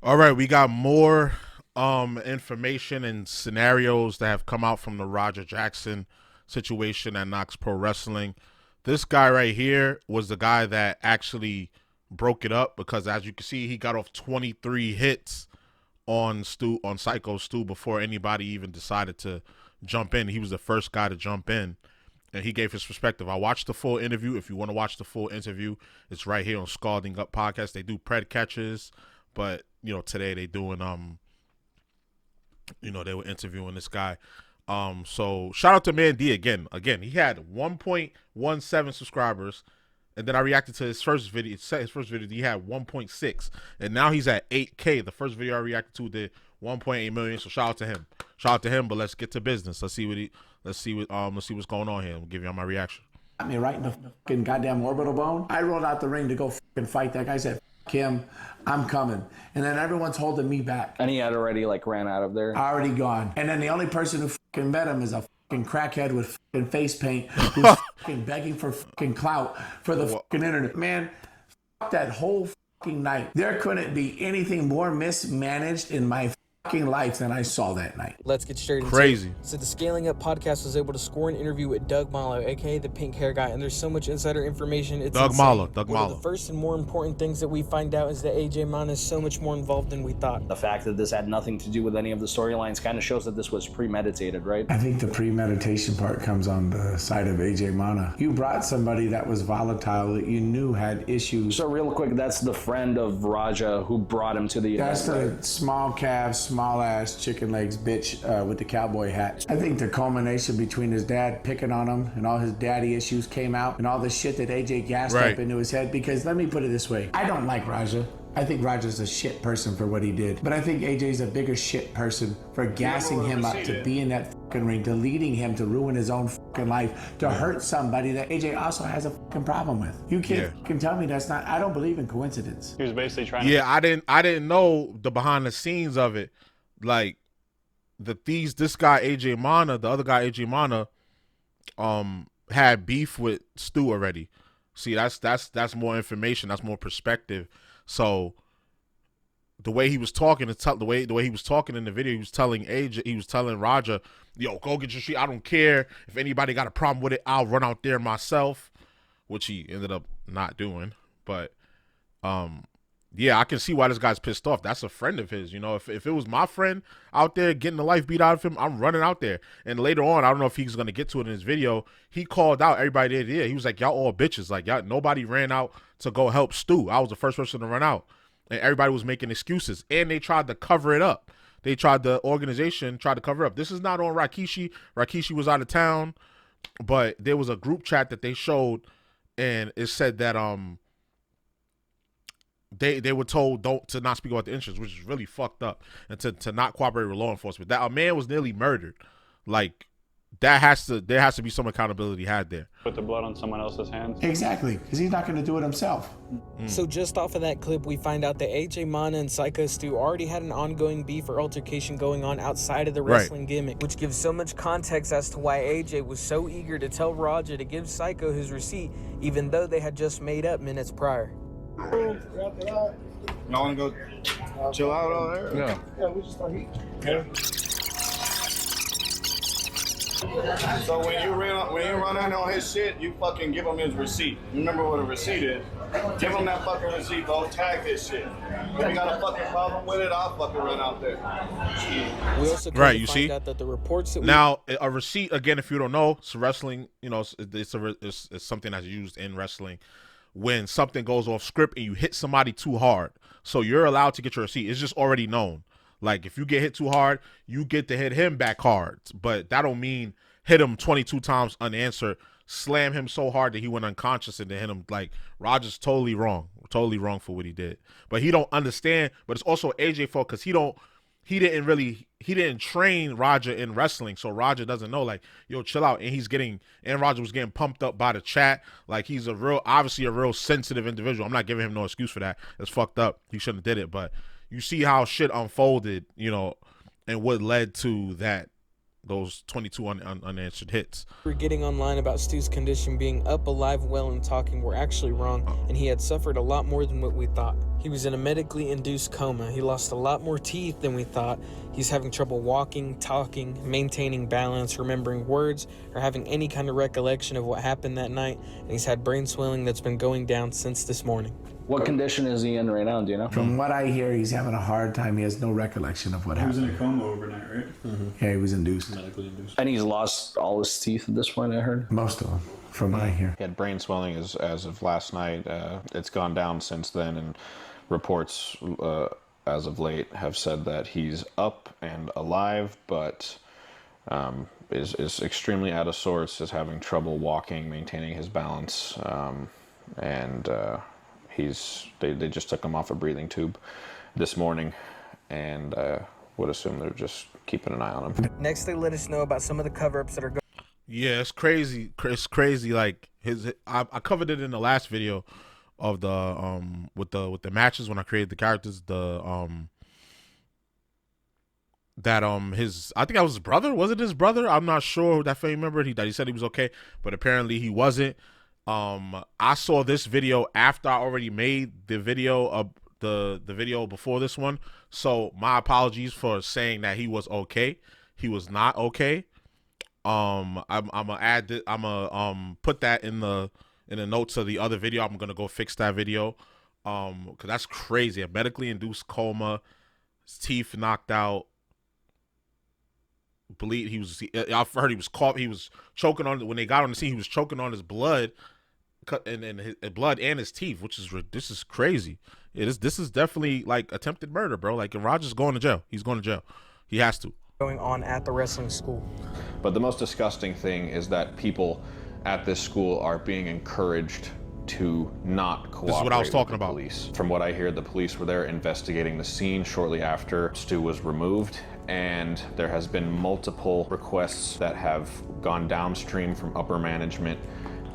All right, we got more information and scenarios that have come out from the Roger Jackson situation at Knox Pro Wrestling. This guy right here was the guy that actually broke it up because, as you can see, he got off 23 hits on Syko Stu before anybody even decided to jump in. He was the first guy to jump in, and he gave his perspective. I watched the full interview. If you want to watch the full interview, it's right here on Scalding Up Podcast. They do pred catches, but today they doing they were interviewing this guy. So shout out to Man D again. Again, he had 1.17 subscribers, and then I reacted to his first video. His first video he had 1.6, and now he's at 8K. The first video I reacted to did 1.8 million. So shout out to him. Shout out to him. But let's get to business. Let's see what's going on here. I'll give you my reaction. Got me right in the fucking goddamn orbital bone. I rolled out the ring to go fucking fight that guy. Said, Kim, I'm coming. And then everyone's holding me back. And he had already ran out of there. Already gone. And then the only person who fucking met him is a fucking crackhead with fucking face paint who's fucking begging for fucking clout for the fucking internet. Man, fuck that whole fucking night. There couldn't be anything more mismanaged in my fucking life than I saw that night. Let's get straight into Crazy. it. So the Scaling Up podcast was able to score an interview with Doug Malo, aka the pink hair guy, and there's so much insider information. It's Doug insane. Malo. One of the first and more important things that we find out is that AJ Mana is so much more involved than we thought. The fact that this had nothing to do with any of the storylines kind of shows that this was premeditated, right? I think the premeditation part comes on the side of AJ Mana. You brought somebody that was volatile that you knew had issues. So real quick, that's the friend of Raja who brought him to the event. That's the small calf, small ass, chicken legs bitch with the cowboy hat. I think the culmination between his dad picking on him and all his daddy issues came out and all the shit that AJ gassed up into his head. Because let me put it this way, I don't like Raja. I think Raja's a shit person for what he did. But I think AJ's a bigger shit person for gassing him up to be in that fucking ring, to leading him to ruin his own fucking life, to hurt somebody that AJ also has a fucking problem with. You can tell me that's not, I don't believe in coincidence. He was basically trying to... Yeah, I didn't know the behind the scenes of it. Like, this guy AJ Mana, the other guy AJ Mana, had beef with Stu already. See, that's more information, that's more perspective. So the way he was talking, the way he was talking in the video, he was telling Roger, "Yo, go get your shit. I don't care if anybody got a problem with it. I'll run out there myself," which he ended up not doing. But yeah, I can see why this guy's pissed off. That's a friend of his. If it was my friend out there getting the life beat out of him, I'm running out there. And later on, I don't know if he's going to get to it in his video, he called out everybody there. Yeah, he was like, y'all all bitches. Like, y'all, nobody ran out to go help Stu. I was the first person to run out. And everybody was making excuses. And they tried to cover it up. The organization tried to cover it up. This is not on Rikishi. Rikishi was out of town. But there was a group chat that they showed, and it said that they were told to not speak about the insurance, which is really fucked up, and to not cooperate with law enforcement. That a man was nearly murdered. Like, there has to be some accountability had there. Put the blood on someone else's hands. Exactly, because he's not going to do it himself. So just off of that clip, we find out that AJ Mana and Syko Stu already had an ongoing beef or altercation going on outside of the wrestling gimmick, which gives so much context as to why AJ was so eager to tell Raja to give Syko his receipt, even though they had just made up minutes prior. Y'all want to go chill out over there? Yeah, we just start eating. So when you run in on his shit, you fucking give him his receipt. Remember what a receipt is. Give him that fucking receipt. Go tag this shit. If you got a fucking problem with it, I'll fucking run out there. We also you see out that the reports that now a receipt, again, if you don't know, it's wrestling. It's something that's used in wrestling when something goes off script and you hit somebody too hard. So you're allowed to get your receipt. It's just already known. Like, if you get hit too hard, you get to hit him back hard. But that don't mean hit him 22 times unanswered, slam him so hard that he went unconscious and then hit him. Like, Roger's totally wrong for what he did. But he don't understand. But it's also AJ fault because he didn't train Roger in wrestling, so Roger doesn't know, like, yo, chill out. And Roger was getting pumped up by the chat. Like, he's obviously a real sensitive individual. I'm not giving him no excuse for that. It's fucked up. He shouldn't have did it. But you see how shit unfolded, and what led to that those 22 unanswered hits. We're getting online about Stu's condition being up, alive, well, and talking were actually wrong, and he had suffered a lot more than what we thought. He was in a medically induced coma. He lost a lot more teeth than we thought. He's having trouble walking, talking, maintaining balance, remembering words, or having any kind of recollection of what happened that night, and he's had brain swelling that's been going down since this morning. What condition is he in right now, do you know? From what I hear, he's having a hard time. He has no recollection of what happened. He was in a coma overnight, right? Yeah, he was induced. Medically induced. And he's lost all his teeth at this point, I heard? Most of them, from what I hear. He had brain swelling as of last night. It's gone down since then, and reports as of late have said that he's up and alive, but is extremely out of sorts, is having trouble walking, maintaining his balance, and they just took him off a breathing tube this morning, and would assume they're just keeping an eye on him. Next, they let us know about some of the cover-ups that are going. Yeah, it's crazy. It's crazy. Like I covered it in the last video of the with the matches when I created the characters. His, I think that was his brother. Was it his brother? I'm not sure. That family member. He said he was okay, but apparently he wasn't. I saw this video after I already made the video of the video before this one. So my apologies for saying that he was okay. He was not okay. I'm gonna add this, I'm gonna put that in the notes of the other video. I'm gonna go fix that video. Cause that's crazy. A medically induced coma, his teeth knocked out. Bleed. I've heard he was caught. He was choking on, when they got on the scene, he was choking on his blood, and his blood and his teeth, this is crazy. This is definitely like attempted murder, bro. Like, if Roger's going to jail, he's going to jail. He has to. Going on at the wrestling school. But the most disgusting thing is that people at this school are being encouraged to not cooperate. This is what I was talking with the about. Police. From what I hear, the police were there investigating the scene shortly after Stu was removed, and there has been multiple requests that have gone downstream from upper management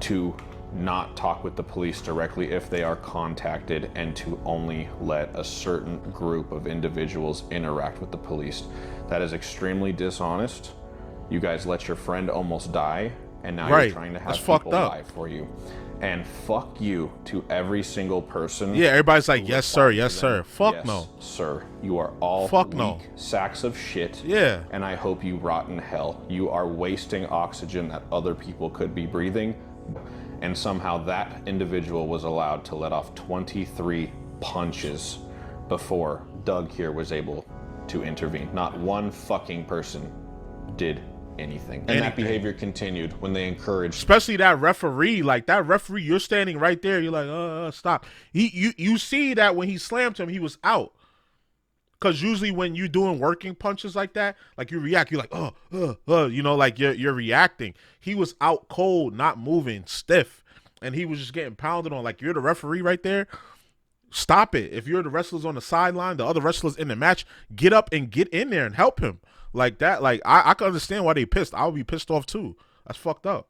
to not talk with the police directly if they are contacted, and to only let a certain group of individuals interact with the police. That is extremely dishonest. You guys let your friend almost die, and now you're trying to have people die for you. And fuck you to every single person. Yeah, everybody's like, yes sir, yes sir. Fuck yes, no, sir. You are all fuck weak no sacks of shit. Yeah. And I hope you rot in hell. You are wasting oxygen that other people could be breathing. And somehow that individual was allowed to let off 23 punches before Doug here was able to intervene. Not one fucking person did anything. And that behavior continued when they encouraged, especially that referee. Like, that referee, you're standing right there, you're like, stop. You see that when he slammed him, he was out. Because usually when you're doing working punches like that, like, you react, you're like, you know, like you're reacting. He was out cold, not moving, stiff, and he was just getting pounded on. Like, you're the referee right there. Stop it. If you're the wrestlers on the sideline, the other wrestlers in the match, get up and get in there and help him. Like that. Like, I can understand why they pissed. I would be pissed off too. That's fucked up.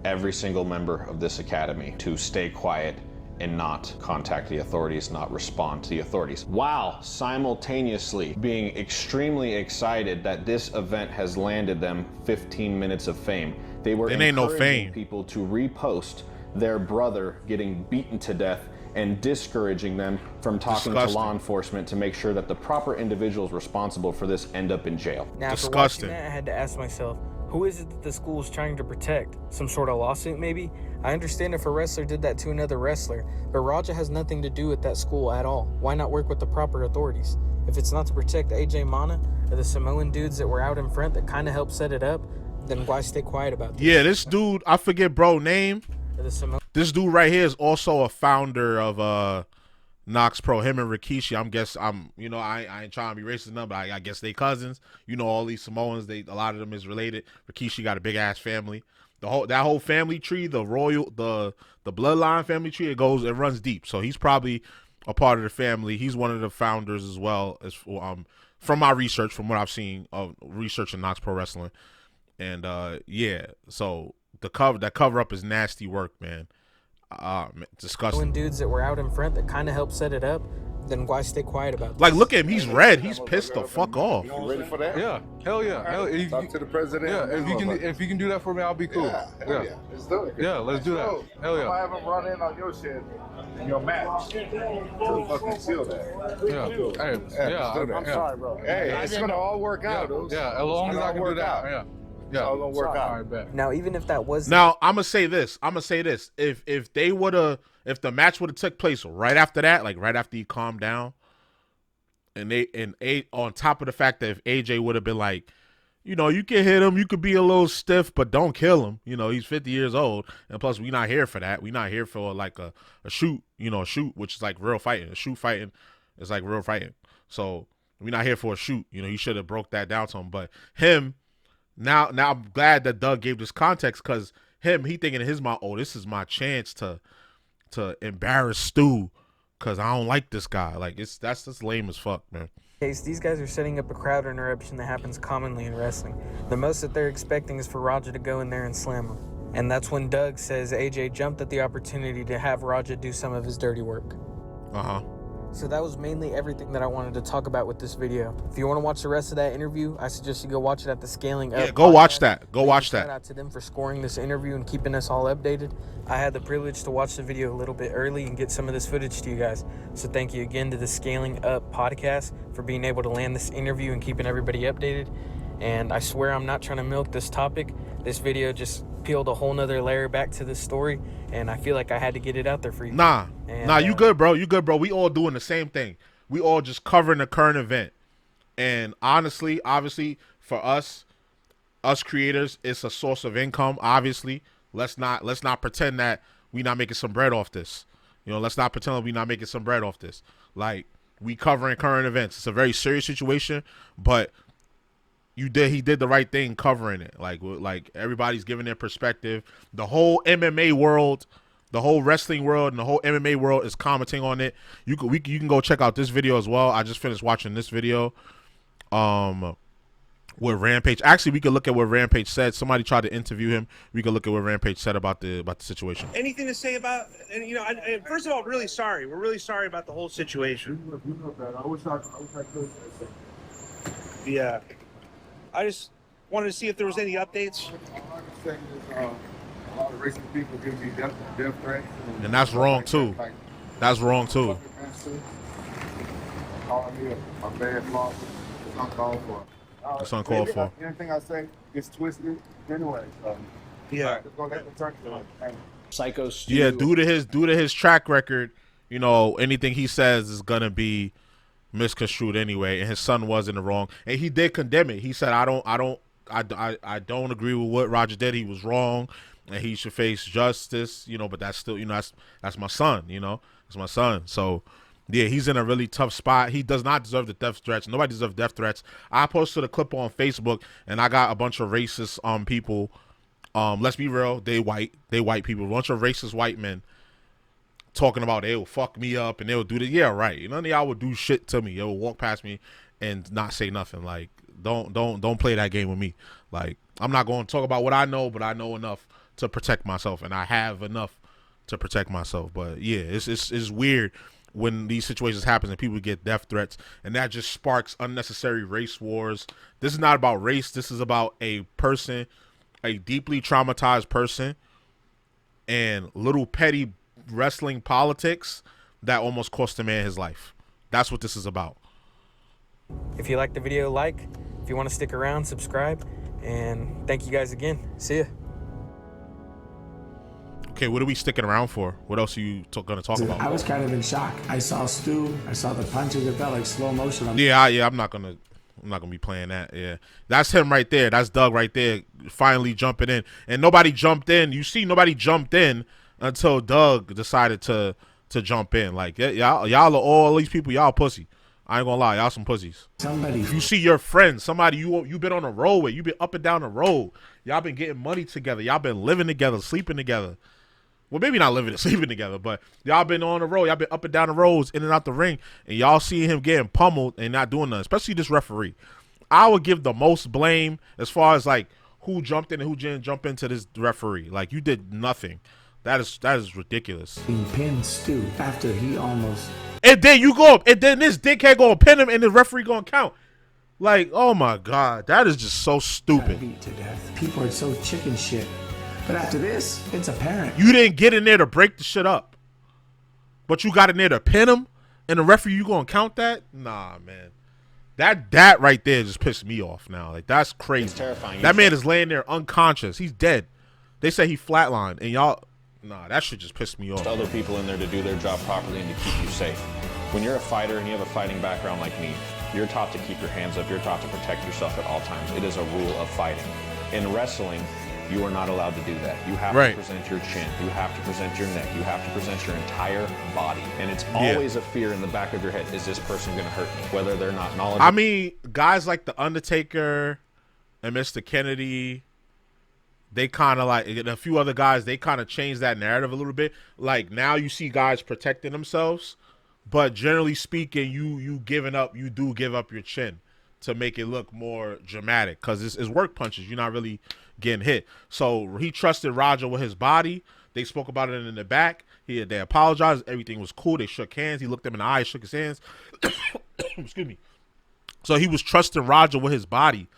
every single member of this academy to stay quiet and not contact the authorities, not respond to the authorities, while simultaneously being extremely excited that this event has landed them 15 minutes of fame. They were encouraging people to repost their brother getting beaten to death and discouraging them from talking to law enforcement to make sure that the proper individuals responsible for this end up in jail. Now, after watching that, I had to ask myself, who is it that the school is trying to protect? Some sort of lawsuit, maybe? I understand if a wrestler did that to another wrestler, but Raja has nothing to do with that school at all. Why not work with the proper authorities? If it's not to protect AJ Mana or the Samoan dudes that were out in front that kind of helped set it up, then why stay quiet about this? Yeah, this dude, I forget bro name. This dude right here is also a founder of Knox Pro. Him and Rikishi. I ain't trying to be racist enough, but I guess they cousins. You know, all these Samoans, a lot of them is related. Rikishi got a big ass family. That whole family tree, the bloodline family tree, it runs deep. So he's probably a part of the family. He's one of the founders as well, as from my research, from what I've seen of research in Knox Pro Wrestling. And yeah, so that cover up is nasty work, man. Disgusting. When dudes that were out in front that kind of helped set it up, then why stay quiet about this? Like, look at him. He's red. He's pissed the fuck off. You ready for that? Yeah, hell yeah. Talk to the president. Yeah, if you can do that for me, I'll be cool. Yeah, let's do it. Yeah, let's do that. Hell yeah. I'm gonna have him run in on your shit in your match to fucking seal that. Yeah. Hey, yeah. I'm sorry, bro. Hey, it's gonna all work out. Yeah, as long as I can do that. Yeah. It's all gonna work out. All right, bet. Now, even if that was Now, I'm gonna say this. If the match would have took place right after that, like right after he calmed down, and on top of the fact that if AJ would have been like, you know, you can hit him, you could be a little stiff, but don't kill him. You know, he's 50 years old, and plus we not here for that. We not here for like a shoot, you know, a shoot, which is like real fighting. A shoot fighting is like real fighting. So we not here for a shoot. You know, you should have broke that down to him. But him, now I'm glad that Doug gave this context, because he thinking in his mind, oh, this is my chance to embarrass Stu, because I don't like this guy. Like, that's just lame as fuck, man. case, these guys are setting up a crowd interruption that happens commonly in wrestling. The most that they're expecting is for Raja to go in there and slam him. And that's when Doug says AJ jumped at the opportunity to have Raja do some of his dirty work. Uh-huh. So that was mainly everything that I wanted to talk about with this video. If you want to watch the rest of that interview, I suggest you go watch it at the Scaling Up. Yeah, go watch that. Go Thank watch you. that. Shout out to them for scoring this interview and keeping us all updated. I had the privilege to watch the video a little bit early and get some of this footage to you guys. So thank you again to the Scaling Up podcast for being able to land this interview and keeping everybody updated. And I swear I'm not trying to milk this topic. This video just peeled a whole nother layer back to this story, and I feel like I had to get it out there for you. Nah, you good, bro. You good, bro. We all doing the same thing. We all just covering the current event. And honestly, obviously, for us creators, it's a source of income. Obviously, let's not pretend that we not making some bread off this. You know, let's not pretend that we not making some bread off this. Like, we covering current events. It's a very serious situation, but he did the right thing covering it. Like everybody's giving their perspective. The whole MMA world, the whole wrestling world, and the whole MMA world is commenting on it. You can go check out this video as well. I just finished watching this video with Rampage. Actually, we could look at what Rampage said. Somebody tried to interview him. We could look at what Rampage said about the situation. Anything to say about, and you know, first of all, really sorry. We're really sorry about the whole situation. I wish I could. Yeah. I just wanted to see if there was any updates. All I can say is a lot of racist people give me death threats. And that's wrong too. That's wrong too. Calling me a bad father. It's uncalled for. It's uncalled for. Anything I say gets twisted anyway. Yeah. Just gonna let the turn to it. Syko Stu. Yeah, due to his track record, you know, anything he says is gonna be misconstrued anyway, and his son was in the wrong, and he did condemn it. He said, I don't agree with what Roger did. He was wrong, and he should face justice, you know, but that's still, you know, that's my son, you know, it's my son. So yeah, he's in a really tough spot. He does not deserve the death threats. Nobody deserves death threats. I posted a clip on Facebook, and I got a bunch of racist people. Let's be real, they white people, a bunch of racist white men talking about they will fuck me up and they will do this. Yeah, right. None of y'all would do shit to me. They will walk past me and not say nothing. Like, don't play that game with me. Like, I'm not going to talk about what I know, but I know enough to protect myself, and I have enough to protect myself. But yeah, it's weird when these situations happen and people get death threats, and that just sparks unnecessary race wars. This is not about race. This is about a person, a deeply traumatized person, and little petty wrestling politics that almost cost a man his life. That's what this is about. If you liked the video, like. If you want to stick around, subscribe. And thank you guys again. See ya. Okay, what are we sticking around for? What else are you going to talk about? I was kind of in shock. I saw Stu. I saw the punches. It felt like slow motion. I'm not gonna be playing that. Yeah, that's him right there. That's Doug right there, finally jumping in. And nobody jumped in. You see, nobody jumped in until Doug decided to jump in. Like, y'all are all these people. Y'all pussy. I ain't gonna lie, y'all some pussies. You see your friends, somebody you been on the road with, you been up and down the road. Y'all been getting money together. Y'all been living together, sleeping together. Well, maybe not living and sleeping together, but y'all been on the road. Y'all been up and down the roads, in and out the ring, and y'all see him getting pummeled and not doing nothing, especially this referee. I would give the most blame as far as, like, who jumped in and who didn't jump into this referee. Like, you did nothing. That is ridiculous. He pinned Stu after he almost. And then you go up, and then this dickhead gonna pin him, and the referee gonna count. Like, oh my God, that is just so stupid. Beat to death. People are so chicken shit. But after this, it's apparent. You didn't get in there to break the shit up, but you got in there to pin him, and the referee, you gonna count that? Nah, man. That right there just pissed me off now. Like, that's crazy. It's terrifying. That man is laying there unconscious. He's dead. They say he flatlined, and y'all, nah, that shit just pissed me off. Other people in there to do their job properly and to keep you safe. When you're a fighter and you have a fighting background like me, you're taught to keep your hands up. You're taught to protect yourself at all times. It is a rule of fighting. In wrestling, you are not allowed to do that. You have to present your chin. You have to present your neck. You have to present your entire body. And it's always a fear in the back of your head. Is this person going to hurt me? Whether they're not knowledgeable. I mean, guys like The Undertaker and Mr. Kennedy, they kind of like, and a few other guys, they kind of changed that narrative a little bit. Like, now you see guys protecting themselves, but generally speaking, you do give up your chin to make it look more dramatic, because it's work punches. You're not really getting hit. So he trusted Roger with his body. They spoke about it in the back. They apologized. Everything was cool. They shook hands. He looked him in the eye, shook his hands. Excuse me. So he was trusting Roger with his body,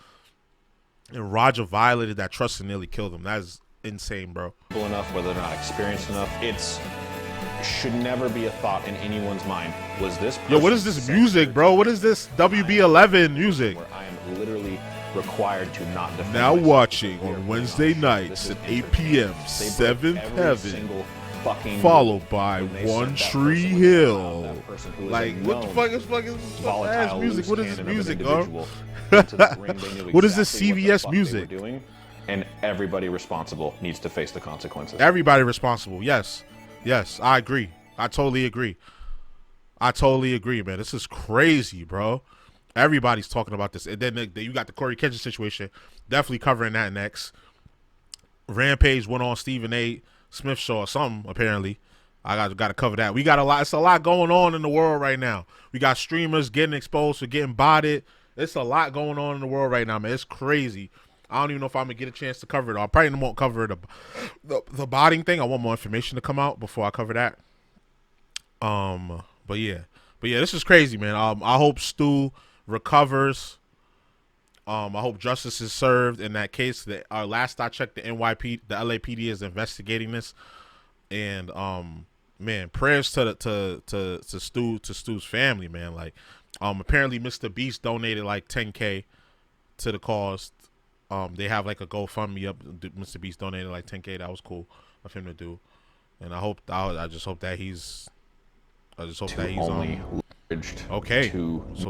and Roger violated that trust and nearly killed him. That is insane, bro. Enough, whether they're not experienced enough, should never be a thought in anyone's mind. Was this Yo, what is this music, bro? What is this WB11 music? Where I am literally required to not defend now myself. Watching on Wednesday nights at 8 p.m. Seventh Heaven, followed by One Tree Hill. Like, what the fuck is fucking ass music? What is this music, bro? What is this CVS music? And everybody responsible needs to face the consequences. Everybody responsible, yes. Yes, I agree. I totally agree. Man. This is crazy, bro. Everybody's talking about this. And then you got the Corey Kitchen situation. Definitely covering that next. Rampage went on Stephen A. Smith show or something, apparently. I got to cover that. We got a lot. It's a lot going on in the world right now. We got streamers getting exposed for getting botted. It's a lot going on in the world right now, man. It's crazy. I don't even know if I'm going to get a chance to cover it. I probably won't cover the botting thing. I want more information to come out before I cover that. But yeah, this is crazy, man. I hope Stu recovers. I hope justice is served in that case. Last I checked, the LAPD is investigating this. And man, prayers to Stu's family, man. Like, apparently Mr. Beast donated like $10K to the cause. They have like a GoFundMe up. Mr. Beast donated like $10K. That was cool of him to do, and I just hope that he's okay. Just hope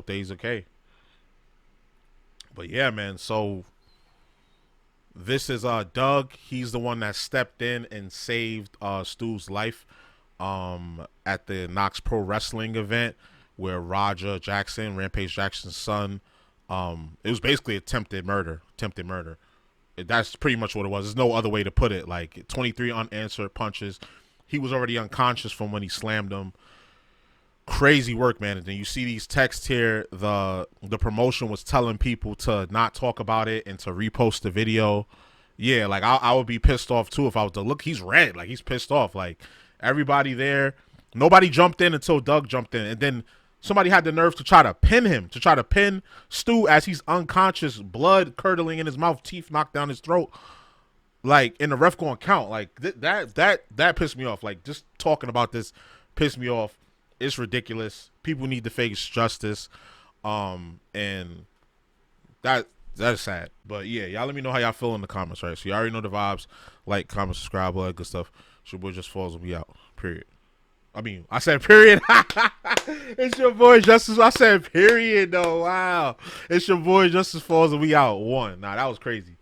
that he's okay. But yeah, man. So this is Doug. He's the one that stepped in and saved Stu's life at the Knox Pro Wrestling event where Roger Jackson, Rampage Jackson's son. It was basically attempted murder. That's pretty much what it was. There's no other way to put it. Like 23 unanswered punches. He was already unconscious from when he slammed him. Crazy work, man. And then you see these texts here. The promotion was telling people to not talk about it and to repost the video. Yeah, like I would be pissed off too if I was to look. He's red. Like, he's pissed off. Like, everybody there. Nobody jumped in until Doug jumped in. And then somebody had the nerve to try to pin Stu as he's unconscious, blood curdling in his mouth, teeth knocked down his throat. Like, and the ref going to count. Like, that pissed me off. Like, just talking about this pissed me off. It's ridiculous. People need to face justice. And that is sad. But yeah, y'all let me know how y'all feel in the comments, right? So you already know the vibes. Like, comment, subscribe, all that good stuff. It's your boy JusticeXFalls and we out. Period. I said period. It's your boy Justice. I said period though. Wow. It's your boy JusticeXFalls and we out. One. Nah, that was crazy.